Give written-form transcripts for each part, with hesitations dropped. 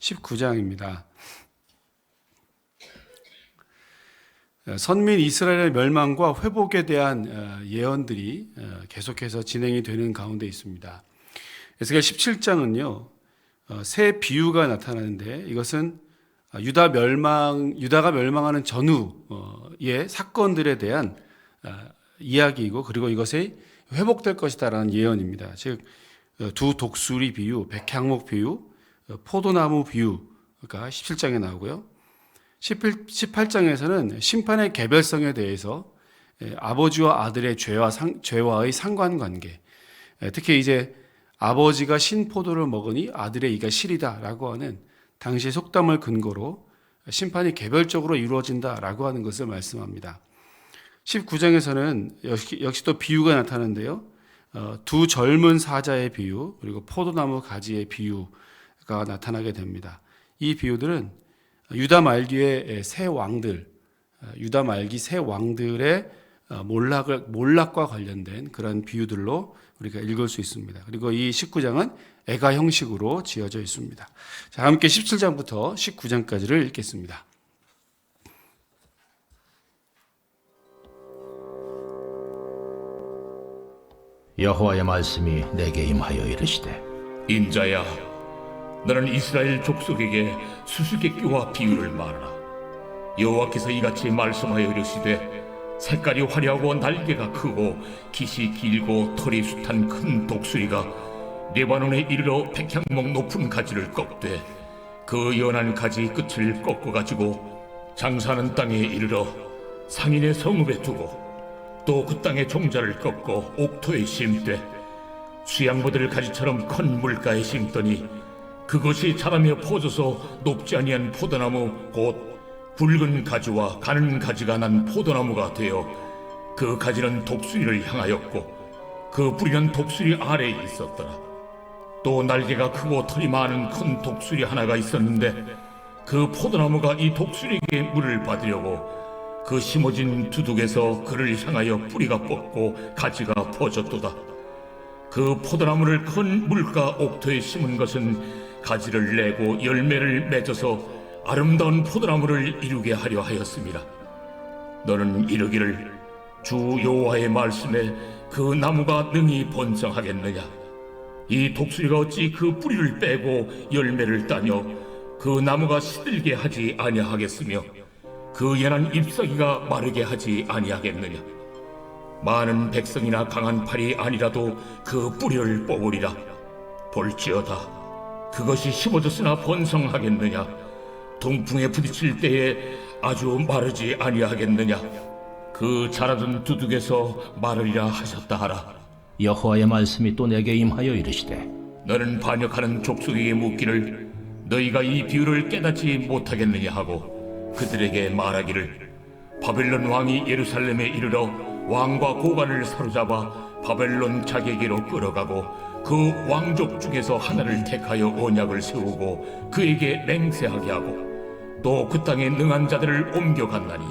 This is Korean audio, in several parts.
19장입니다. 선민 이스라엘의 멸망과 회복에 대한 예언들이 계속해서 진행이 되는 가운데 있습니다. 에스겔 17장은요, 새 비유가 나타나는데 이것은 유다가 멸망하는 전후의 사건들에 대한 이야기이고, 그리고 이것이 회복될 것이다라는 예언입니다. 즉, 두 독수리 비유, 백향목 비유, 포도나무 비유가 17장에 나오고요. 18장에서는 심판의 개별성에 대해서 아버지와 아들의 죄와의 상관관계, 특히 이제 아버지가 신포도를 먹으니 아들의 이가 실이다라고 하는 당시의 속담을 근거로 심판이 개별적으로 이루어진다라고 하는 것을 말씀합니다. 19장에서는 역시 또 비유가 나타나는데요. 두 젊은 사자의 비유, 그리고 포도나무 가지의 비유가 나타나게 됩니다. 이 비유들은 유다 말기의 새 왕들, 유다 말기 새 왕들의 몰락과 관련된 그런 비유들로 우리가 읽을 수 있습니다. 그리고 이 19장은 애가 형식으로 지어져 있습니다. 자, 함께 17장부터 19장까지를 읽겠습니다. 여호와의 말씀이 내게 임하여 이르시되, 인자야, 너는 이스라엘 족속에게 수수께끼와 비유를 말하라. 여호와께서 이같이 말씀하여 이르시되, 색깔이 화려하고 날개가 크고 깃이 길고 털이 숱한 큰 독수리가 레바논에 이르러 백향목 높은 가지를 꺾되 그 연한 가지 끝을 꺾어가지고 장사하는 땅에 이르러 상인의 성읍에 두고 또 그 땅의 종자를 꺾어 옥토에 심되 수양모들 가지처럼 큰 물가에 심더니 그것이 자라며 퍼져서 높지 아니한 포도나무 곧 굵은 가지와 가는 가지가 난 포도나무가 되어 그 가지는 독수리를 향하였고 그 뿌리는 독수리 아래에 있었더라. 또 날개가 크고 털이 많은 큰 독수리 하나가 있었는데 그 포도나무가 이 독수리에게 물을 받으려고 그 심어진 두둑에서 그를 향하여 뿌리가 뻗고 가지가 퍼졌도다. 그 포도나무를 큰 물가 옥토에 심은 것은 가지를 내고 열매를 맺어서 아름다운 포도나무를 이루게 하려 하였습니다. 너는 이르기를, 주 여호와의 말씀에 그 나무가 능히 번성하겠느냐? 이 독수리가 어찌 그 뿌리를 빼고 열매를 따며 그 나무가 시들게 하지 아니하겠으며 그 연한 잎사귀가 마르게 하지 아니하겠느냐? 많은 백성이나 강한 팔이 아니라도 그 뿌리를 뽑으리라. 볼지어다, 그것이 심어졌으나 번성하겠느냐? 동풍에 부딪힐 때에 아주 마르지 아니하겠느냐? 그 자라던 두둑에서 마르리라 하셨다 하라. 여호와의 말씀이 또 내게 임하여 이르시되, 너는 반역하는 족속에게 묻기를, 너희가 이 비유를 깨닫지 못하겠느냐 하고 그들에게 말하기를, 바벨론 왕이 예루살렘에 이르러 왕과 고관을 사로잡아 바벨론 자기에게로 끌어가고 그 왕족 중에서 하나를 택하여 언약을 세우고 그에게 맹세하게 하고 또 그 땅에 능한 자들을 옮겨갔나니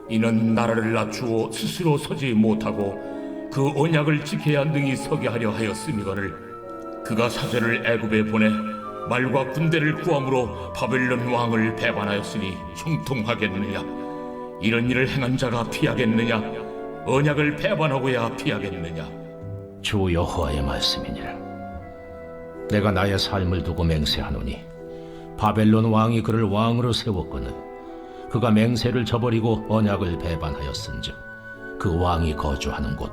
이는 나라를 낮추어 스스로 서지 못하고 그 언약을 지켜야 능히 서게 하려 하였음이거늘 그가 사절을 애굽에 보내 말과 군대를 구함으로 바벨론 왕을 배반하였으니 형통하겠느냐? 이런 일을 행한 자가 피하겠느냐? 언약을 배반하고야 피하겠느냐? 주 여호와의 말씀이니라. 내가 나의 삶을 두고 맹세하노니 바벨론 왕이 그를 왕으로 세웠거늘 그가 맹세를 저버리고 언약을 배반하였은즉 그 왕이 거주하는 곳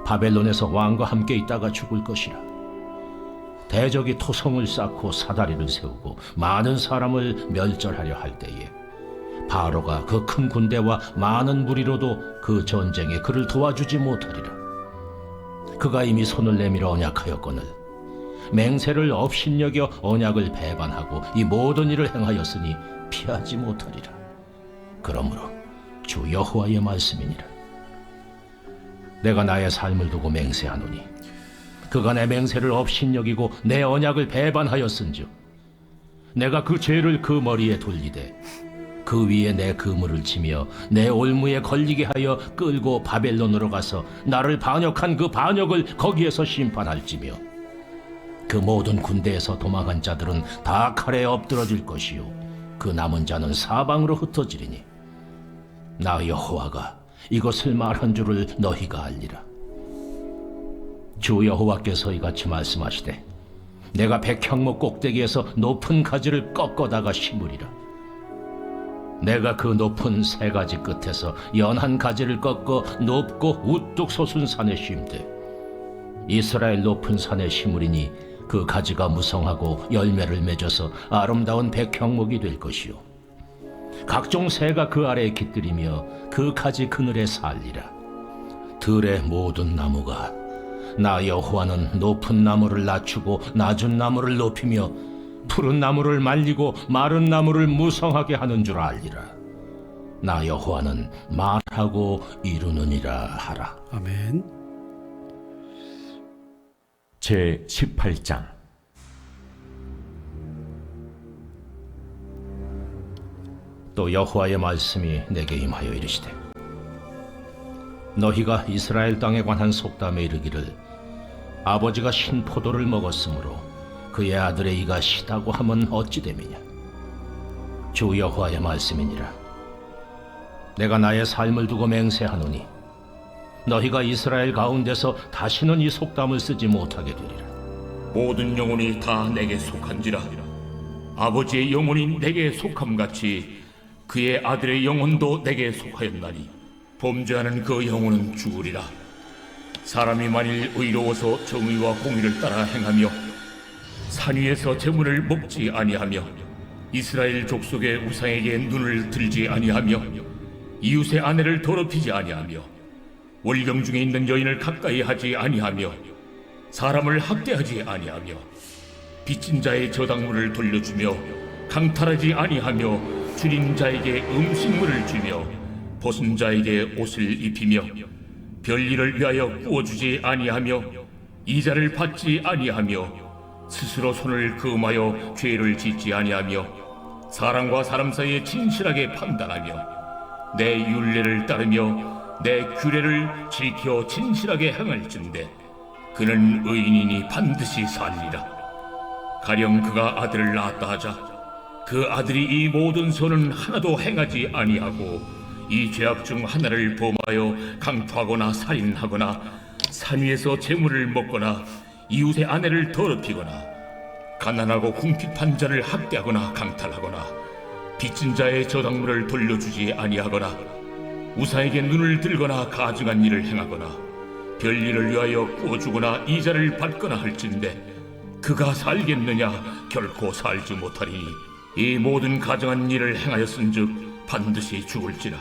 바벨론에서 왕과 함께 있다가 죽을 것이라. 대적이 토성을 쌓고 사다리를 세우고 많은 사람을 멸절하려 할 때에 바로가 그 큰 군대와 많은 무리로도 그 전쟁에 그를 도와주지 못하리라. 그가 이미 손을 내밀어 언약하였거늘 맹세를 업신여겨 언약을 배반하고 이 모든 일을 행하였으니 피하지 못하리라. 그러므로 주 여호와의 말씀이니라. 내가 나의 삶을 두고 맹세하노니 그가 내 맹세를 업신여기고 내 언약을 배반하였은즉 내가 그 죄를 그 머리에 돌리되 그 위에 내 그물을 치며 내 올무에 걸리게 하여 끌고 바벨론으로 가서 나를 반역한 그 반역을 거기에서 심판할지며 그 모든 군대에서 도망한 자들은 다 칼에 엎드러질 것이요 그 남은 자는 사방으로 흩어지리니 나 여호와가 이것을 말한 줄을 너희가 알리라. 주 여호와께서 이같이 말씀하시되 내가 백향목 꼭대기에서 높은 가지를 꺾어다가 심으리라. 내가 그 높은 세 가지 끝에서 연한 가지를 꺾어 높고 우뚝 솟은 산에 심되 이스라엘 높은 산에 심으리니 그 가지가 무성하고 열매를 맺어서 아름다운 백향목이 될 것이요 각종 새가 그 아래에 깃들이며 그 가지 그늘에 살리라. 들의 모든 나무가 나 여호와는 높은 나무를 낮추고 낮은 나무를 높이며 푸른 나무를 말리고 마른 나무를 무성하게 하는 줄 알리라. 나 여호와는 말하고 이루느니라 하라. 아멘. 제 18장. 또 여호와의 말씀이 내게 임하여 이르시되 너희가 이스라엘 땅에 관한 속담에 이르기를 아버지가 신 포도를 먹었으므로 그의 아들의 이가 시다고 하면 어찌 됨이냐. 주 여호와의 말씀이니라. 내가 나의 삶을 두고 맹세하노니 너희가 이스라엘 가운데서 다시는 이 속담을 쓰지 못하게 되리라. 모든 영혼이 다 내게 속한지라. 아버지의 영혼이 내게 속함같이 그의 아들의 영혼도 내게 속하였나니 범죄하는 그 영혼은 죽으리라. 사람이 만일 의로워서 정의와 공의를 따라 행하며 산 위에서 재물을 먹지 아니하며 이스라엘 족속의 우상에게 눈을 들지 아니하며 이웃의 아내를 더럽히지 아니하며 월경 중에 있는 여인을 가까이 하지 아니하며 사람을 학대하지 아니하며 빚진 자의 저당물을 돌려주며 강탈하지 아니하며 줄인 자에게 음식물을 주며 벗은 자에게 옷을 입히며 별일을 위하여 구워주지 아니하며 이자를 받지 아니하며 스스로 손을 금하여 죄를 짓지 아니하며 사람과 사람 사이에 진실하게 판단하며 내 율례를 따르며 내 규례를 지켜 진실하게 행할진대 그는 의인이니 반드시 살리라. 가령 그가 아들을 낳았다 하자 그 아들이 이 모든 선은 하나도 행하지 아니하고 이 죄악 중 하나를 범하여 강포하거나 살인하거나 산 위에서 재물을 먹거나 이웃의 아내를 더럽히거나 가난하고 궁핍한 자를 학대하거나 강탈하거나 빚진 자의 저당물을 돌려주지 아니하거나 우상에게 눈을 들거나 가증한 일을 행하거나 별일을 위하여 구워주거나 이자를 받거나 할진대 그가 살겠느냐. 결코 살지 못하리니 이 모든 가증한 일을 행하였은즉 반드시 죽을지라.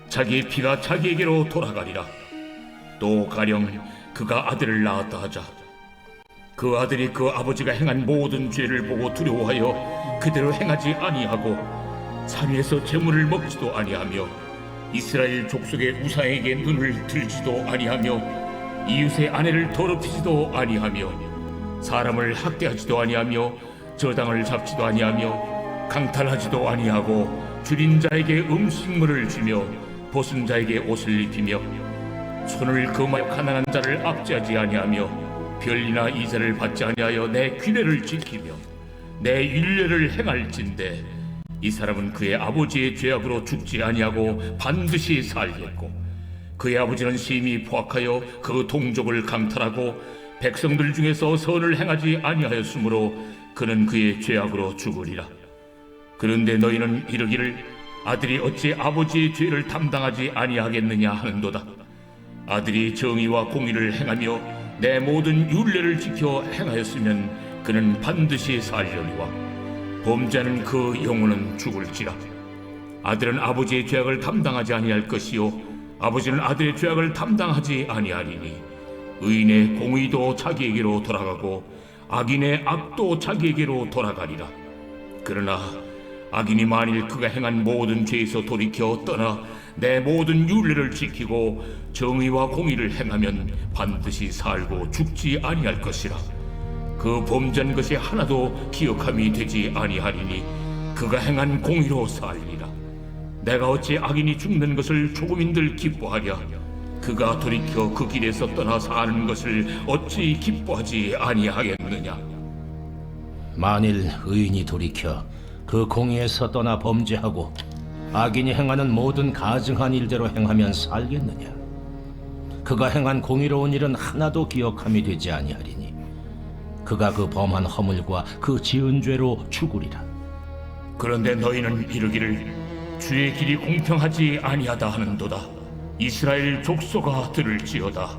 자기의 피가 자기에게로 돌아가리라. 또 가령 그가 아들을 낳았다 하자 그 아들이 그 아버지가 행한 모든 죄를 보고 두려워하여 그대로 행하지 아니하고 산 위에서 재물을 먹지도 아니하며 이스라엘 족속의 우상에게 눈을 들지도 아니하며 이웃의 아내를 더럽히지도 아니하며 사람을 학대하지도 아니하며 저당을 잡지도 아니하며 강탈하지도 아니하고 줄인 자에게 음식물을 주며 벗은 자에게 옷을 입히며 손을 금하여 가난한 자를 압제하지 아니하며 별이나 이자를 받지 아니하여 내 규례를 지키며 내 율례를 행할진대 이 사람은 그의 아버지의 죄악으로 죽지 아니하고 반드시 살겠고 그의 아버지는 심히 포악하여 그 동족을 강탈하고 백성들 중에서 선을 행하지 아니하였으므로 그는 그의 죄악으로 죽으리라. 그런데 너희는 이르기를 아들이 어찌 아버지의 죄를 담당하지 아니하겠느냐 하는도다. 아들이 정의와 공의를 행하며 내 모든 율례를 지켜 행하였으면 그는 반드시 살려니와 범죄하는 그 영혼은 죽을지라. 아들은 아버지의 죄악을 담당하지 아니할 것이요 아버지는 아들의 죄악을 담당하지 아니하리니 의인의 공의도 자기에게로 돌아가고 악인의 악도 자기에게로 돌아가리라. 그러나 악인이 만일 그가 행한 모든 죄에서 돌이켜 떠나 내 모든 율례를 지키고 정의와 공의를 행하면 반드시 살고 죽지 아니할 것이라. 그 범죄한 것이 하나도 기억함이 되지 아니하리니 그가 행한 공의로 살리라. 내가 어찌 악인이 죽는 것을 조금인들 기뻐하랴. 그가 돌이켜 그 길에서 떠나 사는 것을 어찌 기뻐하지 아니하겠느냐. 만일 의인이 돌이켜 그 공의에서 떠나 범죄하고 악인이 행하는 모든 가증한 일대로 행하면 살겠느냐. 그가 행한 공의로운 일은 하나도 기억함이 되지 아니하리니 그가 그 범한 허물과 그 지은 죄로 죽으리라. 그런데 너희는 이르기를 주의 길이 공평하지 아니하다 하는도다. 이스라엘 족속아 들을지어다.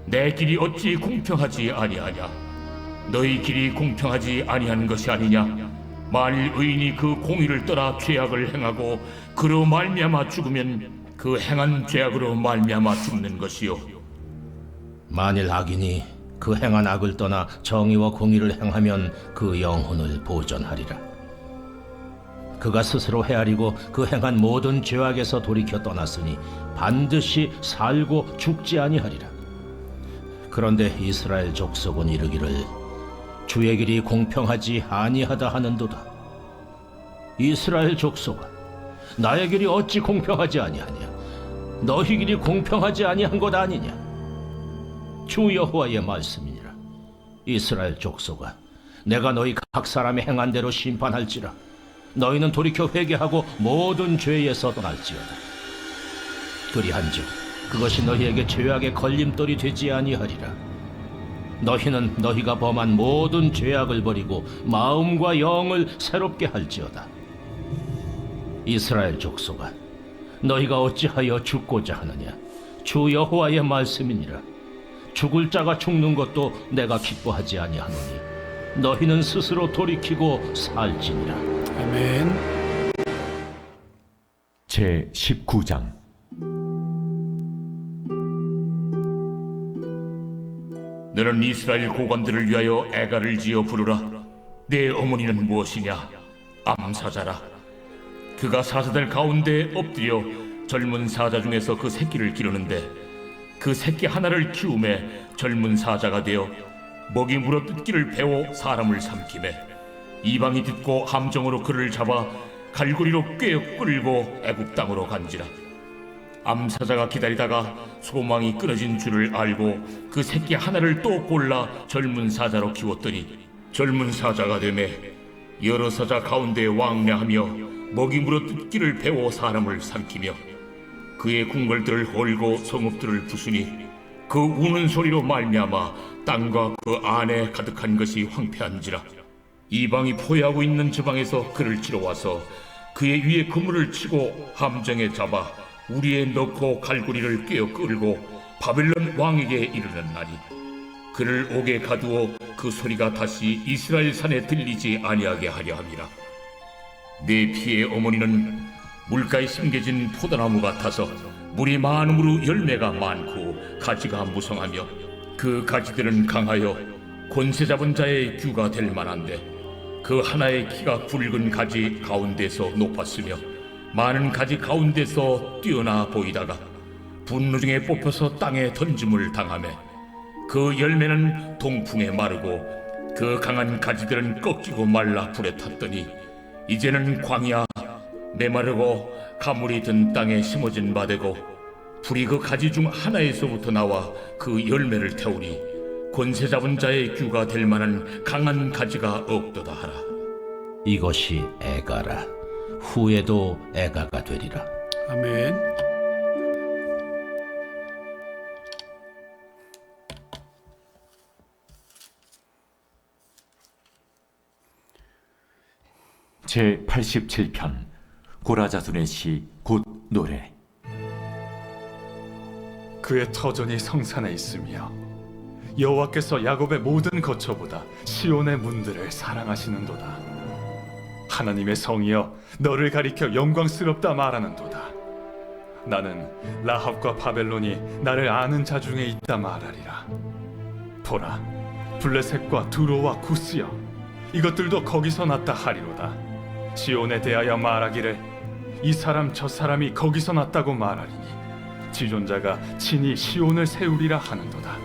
내 길이 어찌 공평하지 아니하냐. 너희 길이 공평하지 아니한 것이 아니냐. 만일 의인이 그 공의를 떠나 죄악을 행하고 그로 말미암아 죽으면 그 행한 죄악으로 말미암아 죽는 것이요. 만일 악인이 그 행한 악을 떠나 정의와 공의를 행하면 그 영혼을 보전하리라. 그가 스스로 헤아리고 그 행한 모든 죄악에서 돌이켜 떠났으니 반드시 살고 죽지 아니하리라. 그런데 이스라엘 족속은 이르기를 주의 길이 공평하지 아니하다 하는도다. 이스라엘 족속아, 나의 길이 어찌 공평하지 아니하냐? 너희 길이 공평하지 아니한 것 아니냐? 주 여호와의 말씀이니라. 이스라엘 족속아, 내가 너희 각 사람이 행한 대로 심판할지라. 너희는 돌이켜 회개하고 모든 죄에서 떠날지어다. 그리한즉 그것이 너희에게 죄악의 걸림돌이 되지 아니하리라. 너희는 너희가 범한 모든 죄악을 버리고 마음과 영을 새롭게 할지어다. 이스라엘 족속아, 너희가 어찌하여 죽고자 하느냐? 주 여호와의 말씀이니라. 죽을 자가 죽는 것도 내가 기뻐하지 아니하노니 너희는 스스로 돌이키고 살지니라. 아멘. 제 19장. 너는 이스라엘 고관들을 위하여 애가를 지어 부르라. 내 어머니는 무엇이냐? 암사자라. 그가 사자들 가운데 엎드려 젊은 사자 중에서 그 새끼를 기르는데 그 새끼 하나를 키우매 젊은 사자가 되어 먹이 물어뜯기를 배워 사람을 삼키매 이방이 듣고 함정으로 그를 잡아 갈고리로 꿰어 끌고 애굽 땅으로 간지라. 암사자가 기다리다가 소망이 끊어진 줄을 알고 그 새끼 하나를 또 골라 젊은 사자로 키웠더니 젊은 사자가 되매 여러 사자 가운데 왕래하며 먹이 물어뜯기를 배워 사람을 삼키며 그의 궁궐들을 헐고 성읍들을 부수니 그 우는 소리로 말미암아 땅과 그 안에 가득한 것이 황폐한지라. 이방이 포위하고 있는 지방에서 그를 치러 와서 그의 위에 그물을 치고 함정에 잡아 우리에 넣고 갈고리를 꿰어 끌고 바벨론 왕에게 이르는 날이 그를 옥에 가두어 그 소리가 다시 이스라엘 산에 들리지 아니하게 하려 함이라. 내 피의 어머니는 물가에 심겨진 포도나무 같아서 물이 많음으로 열매가 많고 가지가 무성하며 그 가지들은 강하여 권세 잡은 자의 규가 될 만한데 그 하나의 키가 굵은 가지 가운데서 높았으며 많은 가지 가운데서 뛰어나 보이다가 분노 중에 뽑혀서 땅에 던짐을 당하며 그 열매는 동풍에 마르고 그 강한 가지들은 꺾이고 말라 불에 탔더니 이제는 광야 메마르고 가물이 든 땅에 심어진 바 되고 불이 그 가지 중 하나에서부터 나와 그 열매를 태우니 권세 잡은 자의 규가 될 만한 강한 가지가 없도다 하라. 이것이 애가라. 후에도 애가가 되리라. 아멘. 제 87편. 고라자손의 시 곧 노래. 그의 터전이 성산에 있으며 여호와께서 야곱의 모든 거처보다 시온의 문들을 사랑하시는도다. 하나님의 성이여 너를 가리켜 영광스럽다 말하는도다. 나는 라합과 바벨론이 나를 아는 자 중에 있다 말하리라. 보라, 블레셋과 두로와 구스여 이것들도 거기서 났다 하리로다. 시온에 대하여 말하기를 이 사람 저 사람이 거기서 났다고 말하리니 지존자가 친히 시온을 세우리라 하는도다.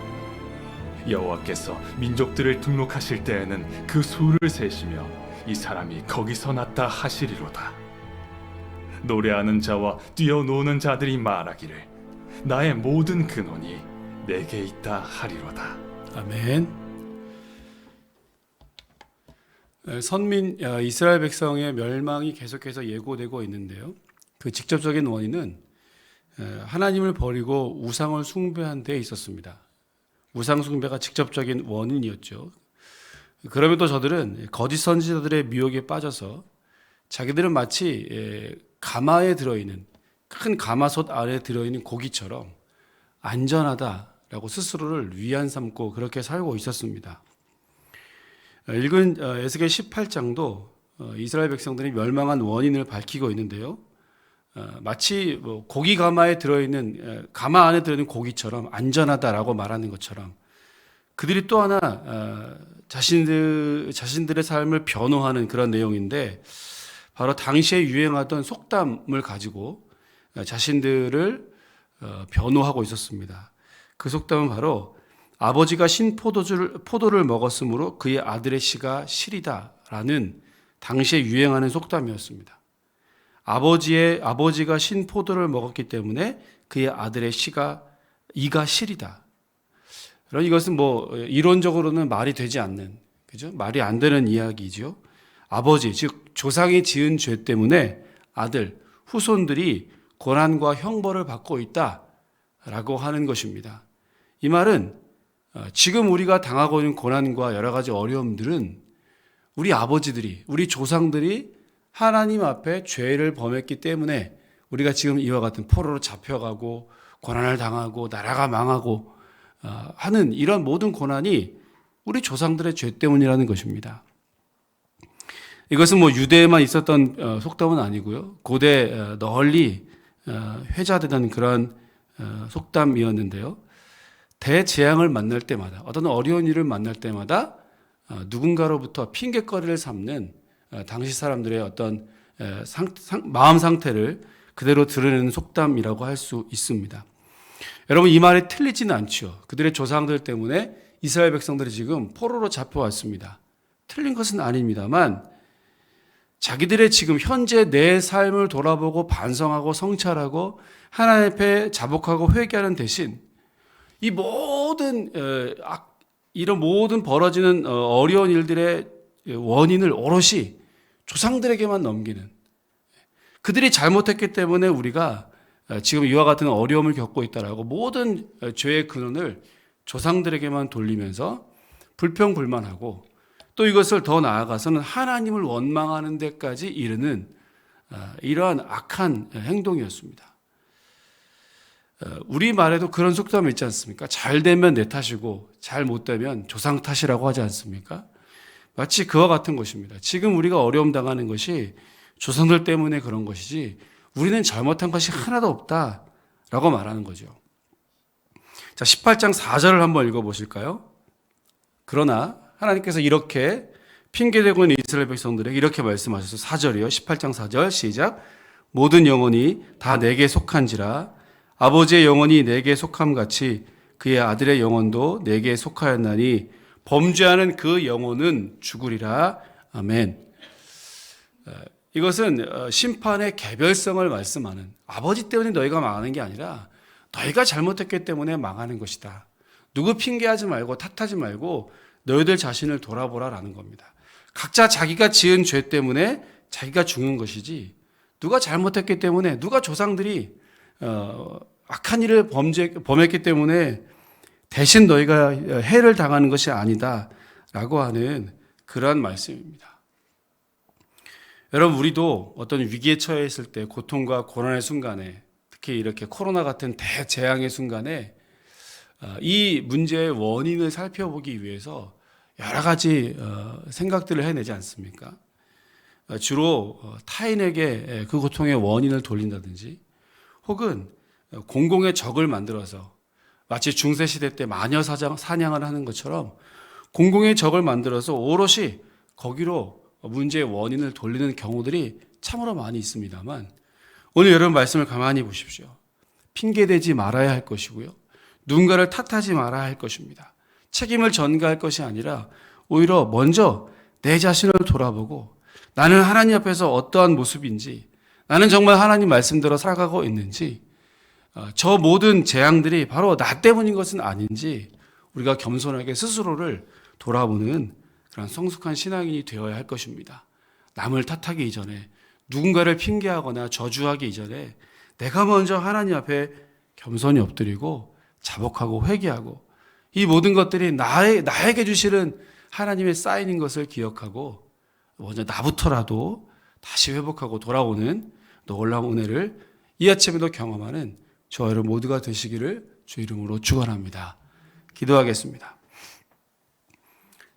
여호와께서 민족들을 등록하실 때에는 그 수를 세시며 이 사람이 거기서 났다 하시리로다. 노래하는 자와 뛰어노는 자들이 말하기를 나의 모든 근원이 내게 있다 하리로다. 아멘. 선민 이스라엘 백성의 멸망이 계속해서 예고되고 있는데요. 그 직접적인 원인은 하나님을 버리고 우상을 숭배한 데 있었습니다. 우상 숭배가 직접적인 원인이었죠. 그럼에도 저들은 거짓 선지자들의 미혹에 빠져서 자기들은 마치 가마에 들어있는 큰 가마솥 아래에 들어있는 고기처럼 안전하다라고 스스로를 위안 삼고 그렇게 살고 있었습니다. 읽은 에스겔 18장도 이스라엘 백성들이 멸망한 원인을 밝히고 있는데요. 마치 고기 가마에 들어있는 가마 안에 들어있는 고기처럼 안전하다라고 말하는 것처럼 그들이 또 하나 자신들의 삶을 변호하는 그런 내용인데 바로 당시에 유행하던 속담을 가지고 자신들을 변호하고 있었습니다. 그 속담은 바로 아버지가 포도를 먹었으므로 그의 아들의 씨가 시리다라는 당시에 유행하는 속담이었습니다. 아버지가 포도를 먹었기 때문에 그의 아들의 이가 시리다. 그럼 이것은 이론적으로는 말이 되지 않는, 그죠? 말이 안 되는 이야기죠. 아버지, 즉 조상이 지은 죄 때문에 아들, 후손들이 고난과 형벌을 받고 있다라고 하는 것입니다. 이 말은 지금 우리가 당하고 있는 고난과 여러 가지 어려움들은 우리 아버지들이, 우리 조상들이 하나님 앞에 죄를 범했기 때문에 우리가 지금 이와 같은 포로로 잡혀가고 고난을 당하고 나라가 망하고 하는 이런 모든 고난이 우리 조상들의 죄 때문이라는 것입니다. 이것은 유대에만 있었던 속담은 아니고요. 고대 널리 회자되던 그런 속담이었는데요. 대재앙을 만날 때마다, 어떤 어려운 일을 만날 때마다 누군가로부터 핑계거리를 삼는 당시 사람들의 어떤 마음 상태를 그대로 드러내는 속담이라고 할 수 있습니다. 여러분, 이 말이 틀리지는 않죠. 그들의 조상들 때문에 이스라엘 백성들이 지금 포로로 잡혀왔습니다. 틀린 것은 아닙니다만 자기들의 지금 현재 내 삶을 돌아보고 반성하고 성찰하고 하나님 앞에 자복하고 회개하는 대신 이 이런 모든 벌어지는 어려운 일들의 원인을 오롯이 조상들에게만 넘기는, 그들이 잘못했기 때문에 우리가 지금 이와 같은 어려움을 겪고 있다라고 모든 죄의 근원을 조상들에게만 돌리면서 불평불만하고 또 이것을 더 나아가서는 하나님을 원망하는 데까지 이르는 이러한 악한 행동이었습니다. 우리 말에도 그런 속담이 있지 않습니까? 잘 되면 내 탓이고 잘 못 되면 조상 탓이라고 하지 않습니까? 마치 그와 같은 것입니다. 지금 우리가 어려움 당하는 것이 조상들 때문에 그런 것이지 우리는 잘못한 것이 하나도 없다라고 말하는 거죠. 자, 18장 4절을 한번 읽어보실까요? 그러나 하나님께서 이렇게 핑계대고 있는 이스라엘 백성들에게 이렇게 말씀하셔서 4절이요. 18장 4절 시작. 모든 영혼이 다 내게 속한지라 아버지의 영혼이 내게 속함같이 그의 아들의 영혼도 내게 속하였나니 범죄하는 그 영혼은 죽으리라. 아멘. 이것은 심판의 개별성을 말씀하는, 아버지 때문에 너희가 망하는 게 아니라 너희가 잘못했기 때문에 망하는 것이다. 누구 핑계하지 말고 탓하지 말고 너희들 자신을 돌아보라라는 겁니다. 각자 자기가 지은 죄 때문에 자기가 죽는 것이지 누가 잘못했기 때문에, 누가 조상들이 악한 일을 범했기 때문에 대신 너희가 해를 당하는 것이 아니다라고 하는 그러한 말씀입니다. 여러분, 우리도 어떤 위기에 처해 있을 때, 고통과 고난의 순간에, 특히 이렇게 코로나 같은 대재앙의 순간에 이 문제의 원인을 살펴보기 위해서 여러 가지 생각들을 해내지 않습니까? 주로 타인에게 그 고통의 원인을 돌린다든지, 혹은 공공의 적을 만들어서 마치 중세시대 때 마녀 사냥을 하는 것처럼 공공의 적을 만들어서 오롯이 거기로 문제의 원인을 돌리는 경우들이 참으로 많이 있습니다만, 오늘 여러분 말씀을 가만히 보십시오. 핑계대지 말아야 할 것이고요, 누군가를 탓하지 말아야 할 것입니다. 책임을 전가할 것이 아니라 오히려 먼저 내 자신을 돌아보고 나는 하나님 앞에서 어떠한 모습인지, 나는 정말 하나님 말씀대로 살아가고 있는지 저 모든 재앙들이 바로 나 때문인 것은 아닌지 우리가 겸손하게 스스로를 돌아보는 그런 성숙한 신앙인이 되어야 할 것입니다. 남을 탓하기 이전에, 누군가를 핑계하거나 저주하기 이전에 내가 먼저 하나님 앞에 겸손히 엎드리고 자복하고 회개하고 이 모든 것들이 나에게 주시는 하나님의 사인인 것을 기억하고 먼저 나부터라도 다시 회복하고 돌아오는 놀라운 은혜를 이 아침에도 경험하는 저와 여러분 모두가 되시기를 주 이름으로 축원합니다. 기도하겠습니다.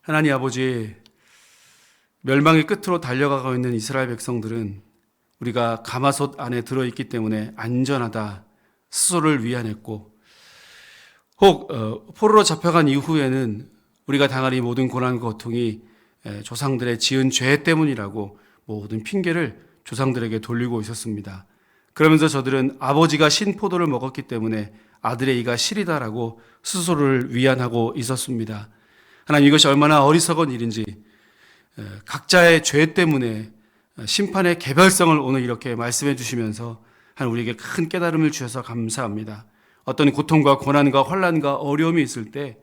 하나님 아버지, 멸망의 끝으로 달려가고 있는 이스라엘 백성들은 우리가 가마솥 안에 들어있기 때문에 안전하다 스스로를 위안했고, 혹 포로로 잡혀간 이후에는 우리가 당한 이 모든 고난과 고통이 조상들의 지은 죄 때문이라고 모든 핑계를 조상들에게 돌리고 있었습니다. 그러면서 저들은 아버지가 신포도를 먹었기 때문에 아들의 이가 실이다라고 스스로를 위안하고 있었습니다. 하나님, 이것이 얼마나 어리석은 일인지, 각자의 죄 때문에 심판의 개별성을 오늘 이렇게 말씀해 주시면서 하나님 우리에게 큰 깨달음을 주셔서 감사합니다. 어떤 고통과 고난과 환난과 어려움이 있을 때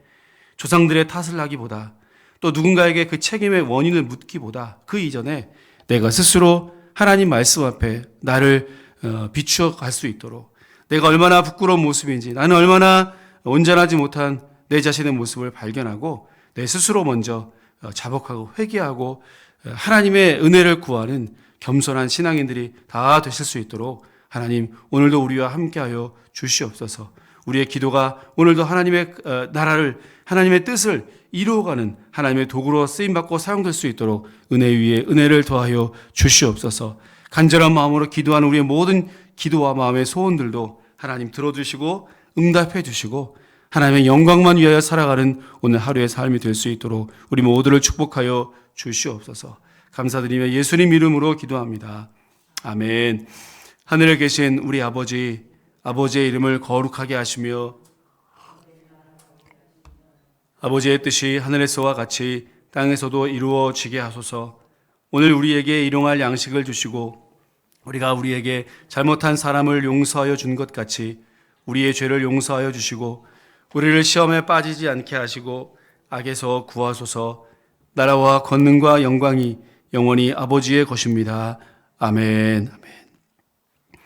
조상들의 탓을 하기보다, 또 누군가에게 그 책임의 원인을 묻기보다 그 이전에 내가 스스로 하나님 말씀 앞에 나를 비추어 갈 수 있도록, 내가 얼마나 부끄러운 모습인지, 나는 얼마나 온전하지 못한 내 자신의 모습을 발견하고 내 스스로 먼저 자복하고 회개하고 하나님의 은혜를 구하는 겸손한 신앙인들이 다 되실 수 있도록 하나님 오늘도 우리와 함께하여 주시옵소서. 우리의 기도가 오늘도 하나님의 나라를, 하나님의 뜻을 이루어가는 하나님의 도구로 쓰임받고 사용될 수 있도록 은혜 위에 은혜를 더하여 주시옵소서. 간절한 마음으로 기도하는 우리의 모든 기도와 마음의 소원들도 하나님 들어주시고 응답해 주시고 하나님의 영광만 위하여 살아가는 오늘 하루의 삶이 될 수 있도록 우리 모두를 축복하여 주시옵소서. 감사드리며 예수님 이름으로 기도합니다. 아멘. 하늘에 계신 우리 아버지, 아버지의 이름을 거룩하게 하시며 아버지의 뜻이 하늘에서와 같이 땅에서도 이루어지게 하소서. 오늘 우리에게 일용할 양식을 주시고 우리가 우리에게 잘못한 사람을 용서하여 준 것 같이 우리의 죄를 용서하여 주시고 우리를 시험에 빠지지 않게 하시고 악에서 구하소서. 나라와 권능과 영광이 영원히 아버지의 것입니다. 아멘. 아멘.